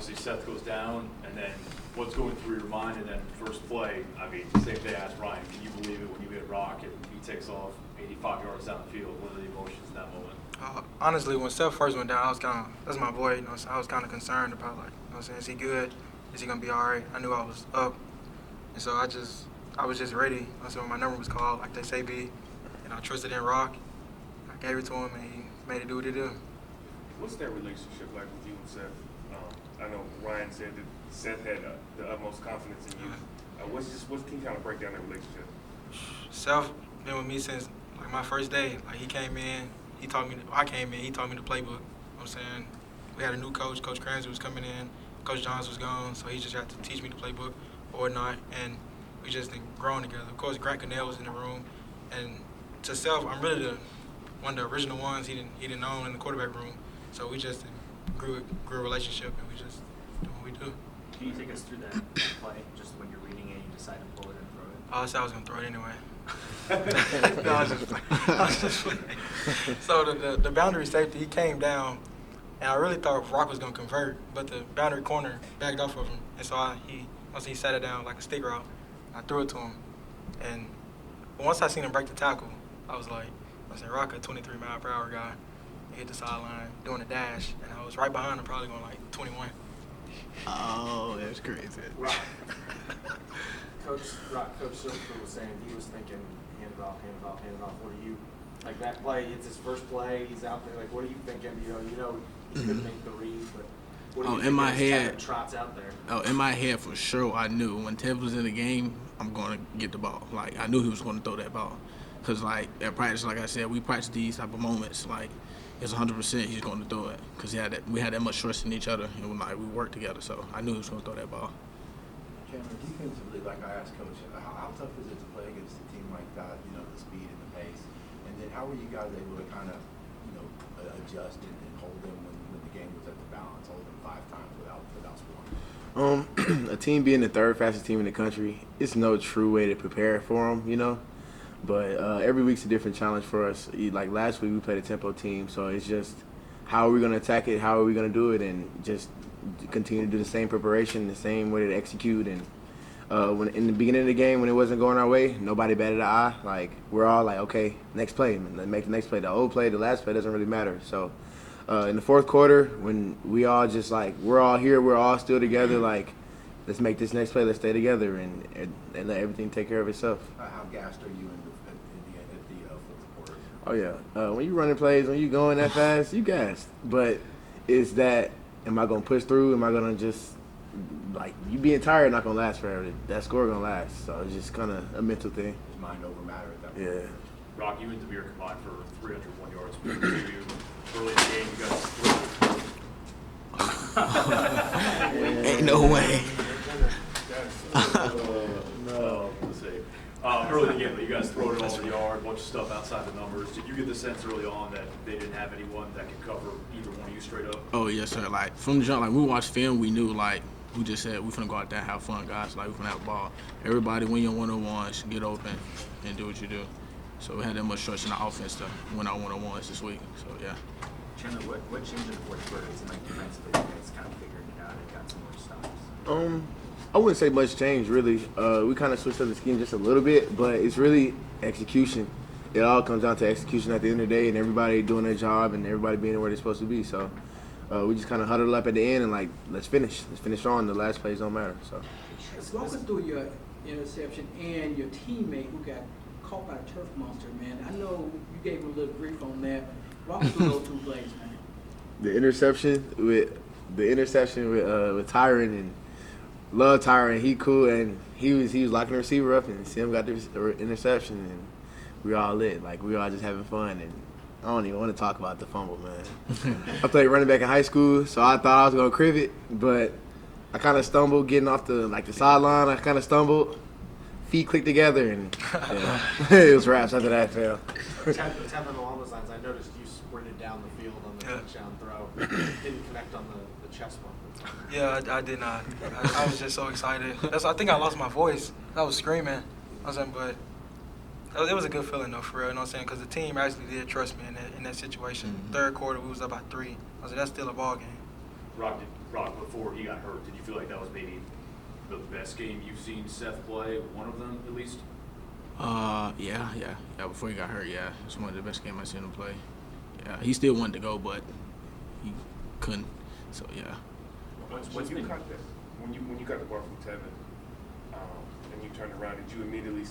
obviously Seth goes down, and then what's going through your mind, and then first play, I mean, same day as Ryan, can you believe it when you hit Rock and he takes off 85 yards down the field? What are the emotions in that moment? Honestly, when Seth first went down, I was that's my boy, so I was kind of concerned about, is he good? Is he going to be all right? I knew I was up. And so I was just ready. So when my number was called, like they say be, and I trusted in Rock. I gave it to him, and he made it do what he did. What's that relationship like with you and Seth? I know Ryan said that Seth had the utmost confidence in you. What can you kind of break down that relationship? Seth been with me since my first day. He came in, I came in, he taught me the playbook. You know what I'm saying? We had a new coach, Coach Cransley was coming in, Coach Johns was gone, so he just had to teach me the playbook or not, and we just been growing together. Of course, Grant Cannell was in the room, and to Seth, I'm really one of the original ones he didn't own in the quarterback room, so we just grew a relationship, and we just do what we do. Can you take us through that play, just when you're reading it, you decide to pull it and throw it? I said I was going to throw it anyway. No, I was just playing. So the boundary safety, he came down, and I really thought Rock was going to convert, but the boundary corner backed off of him. And so once he sat it down like a stick route, I threw it to him. And once I seen him break the tackle, I said, Rock, a 23-mile-per-hour guy, he hit the sideline doing a dash, and I was right behind him, probably going 21. Oh, that's crazy. Rock. Coach Silver was saying he was thinking hand it off. What are you, that play, it's his first play, he's out there, what are you thinking? You know he couldn't make the read, but what are you thinking in my as head, Tevin trots out there? Oh, in my head for sure, I knew when Tevin was in the game, I'm going to get the ball. I knew he was going to throw that ball. Because, at practice, like I said, we practice these type of moments. It's 100% he's going to throw it. Because we had that much trust in each other, and we worked together. So I knew he was going to throw that ball. Chandler, defensively, like I asked Coach, how tough is it to play against a team like that, the speed and the pace? And then how were you guys able to kind of, adjust and hold them when the game was at the balance, hold them 5 times without scoring? A team being the third fastest team in the country, it's no true way to prepare for them, But every week's a different challenge for us. Like last week, we played a tempo team, so it's just how are we going to attack it, how are we going to do it, and just continue to do the same preparation, the same way to execute. And when in the beginning of the game, when it wasn't going our way, nobody batted an eye. We're all okay, next play, let's make the next play. The old play, the last play doesn't really matter. So in the fourth quarter, when we all just we're all here, we're all still together, let's make this next play, let's stay together, and let everything take care of itself. How gassed are you at the fourth quarter? Oh, yeah. When you running plays, when you going that fast, you gassed. But it's that, am I going to push through? Am I going to just, you being tired not going to last forever. That score going to last. So it's just kind of a mental thing. Does mind over matter at that point? Yeah. Rock, you and Devere combined for 301 yards. Early in the game, you guys Ain't no way. No. Let's see. Early in the game, you guys throw it all over the yard, a bunch of stuff outside the numbers. Did you get the sense early on that they didn't have anyone that could cover either one of you straight up? Oh, yes, sir. From the jump, we watched film, we knew, we just said, we're going to go out there and have fun, guys. We're going to have a ball. Everybody win your one-on-ones, get open, and do what you do. So we had that much trust in our offense to win our one-on-ones this week. So, yeah. Chandler, what changed in the fourth quarter? It seemed like defensively you guys kind of figured it out and got some more stops. I wouldn't say much change, really. We kind of switched up the scheme just a little bit, but it's really execution. It all comes down to execution at the end of the day, and everybody doing their job and everybody being where they're supposed to be. So we just kind of huddled up at the end and let's finish. Let's finish on. The last plays don't matter. So walk us through your interception and your teammate who got caught by a turf monster, man. I know you gave him a little grief on that. Walk us through those 2 plays, man. The interception with Tyron, and love Tyron. He cool, and he was locking the receiver up, and Sim got the interception, and we all lit. We all just having fun, and I don't even want to talk about the fumble, man. I played running back in high school, so I thought I was gonna crib it, but I kind of stumbled getting off the sideline. I kind of stumbled, feet clicked together, and it was wraps after that fail. Tevin, along those lines, I noticed you sprinted down the field on the touchdown throw. Didn't connect on the chest bump. Yeah, I did not. I was just so excited. I think I lost my voice. I was screaming. But it was a good feeling, though, for real. You know what I'm saying? Because the team actually did trust me in that situation. Mm-hmm. Third quarter, we was up by 3. That's still a ball game. Rock, before he got hurt, did you feel like that was maybe the best game you've seen Seth play? One of them, at least? Yeah. Before he got hurt, yeah, it's one of the best games I've seen him play. Yeah, he still wanted to go, but he couldn't. So yeah. When you caught that, when you got the ball from Tevin, and you turned around, did you immediately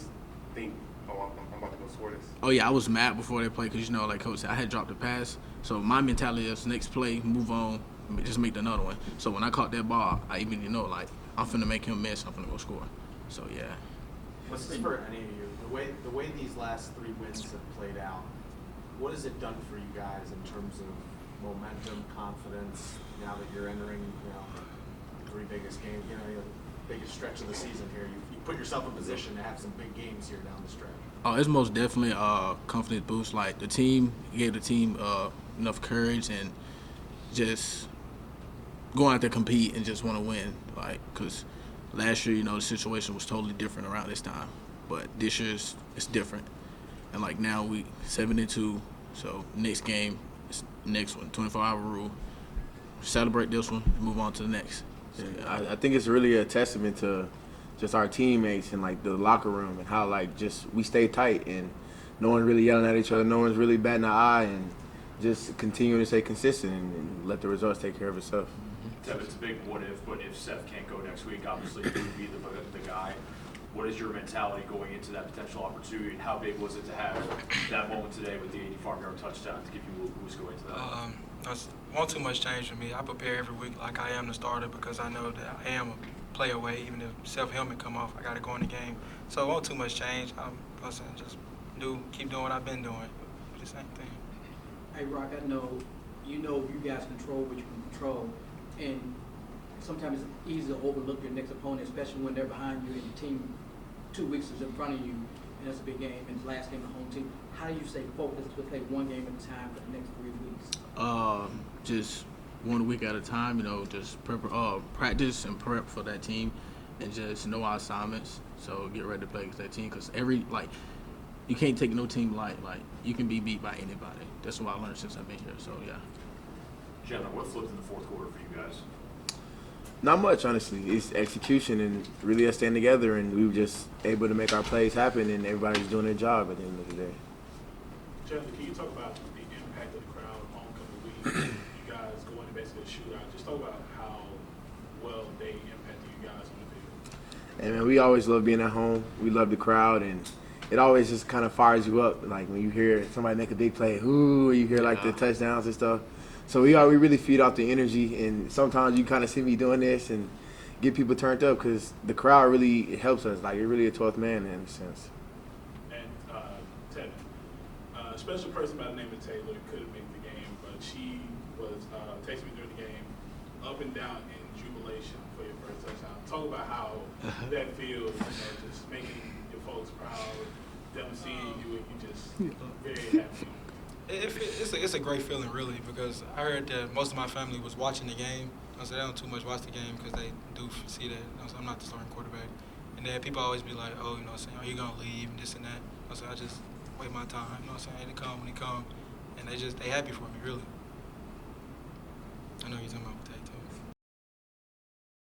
think, "Oh, I'm about to go score this"? Oh yeah, I was mad before they played because like Coach said, I had dropped the pass. So my mentality is next play, move on, just make another one. So when I caught that ball, I immediately know like I'm finna make him miss. I'm finna go score. So yeah. What's this for any of you? The way these last 3 wins have played out, what has it done for you guys in terms of momentum, confidence? Now that you're entering, 3 biggest games, your biggest stretch of the season here, you put yourself in position to have some big games here down the stretch. Oh, it's most definitely a confidence boost. Like the team gave the team enough courage and just going out there compete and just want to win. Like, cause last year, the situation was totally different around this time, but this year it's different. And like now we 7-2, so next game, it's next one, 24-hour rule. Celebrate this one, and move on to the next. Yeah, I think it's really a testament to just our teammates and like the locker room and how like just we stay tight and no one's really yelling at each other, no one's really batting an eye, and just continue to stay consistent and let the results take care of itself. Tevin, it's a big what if, but if Seth can't go next week, obviously you would be the guy. What is your mentality going into that potential opportunity, and how big was it to have that moment today with the 85-yard touchdown to give you a boost going into that? That's won't too much change for me. I prepare every week like I am the starter because I know that I am a play away. Even if self-helmet come off, I got to go in the game. So it won't too much change. I'm just keep doing what I've been doing. The same thing. Hey, Rock, I know you guys control what you can control, and sometimes it's easy to overlook your next opponent, especially when they're behind you and your team 2 weeks is in front of you, and it's a big game, and it's the last game of the home team. How do you stay focused to play one game at a time for the next 3 weeks? Just 1 week at a time, just practice and prep for that team and just know our assignments. So get ready to play against that team because you can't take no team light. Like, you can be beat by anybody. That's what I learned since I've been here. So, yeah. Chandler, what flipped in the fourth quarter for you guys? Not much, honestly. It's execution and really us staying together, and we were just able to make our plays happen, and everybody's doing their job at the end of the day. Chandler, can you talk about the impact of the crowd of homecoming week? You guys going to basically a shootout. Just talk about how well they impacted you guys on the field. And man, we always love being at home. We love the crowd, and it always just kind of fires you up. Like when you hear somebody make a big play, ooh, you hear like the touchdowns and stuff. So we really feed off the energy, and sometimes you kind of see me doing this and get people turned up because the crowd really helps us. Like, you're really a 12th man in a sense. And Tevin, a special person by the name of Taylor couldn't make the game, but she was texting me during the game, up and down in jubilation for your first touchdown. Talk about how that feels, just making your folks proud, them seeing you, and you just very happy. It's a great feeling, really, because I heard that most of my family was watching the game. I said they don't too much watch the game because they do see that I'm not the starting quarterback. And then people always be like, oh, are you going to leave and this and that. I said, I just wait my time, they come when they come. And they happy for me, really. I know you're talking about.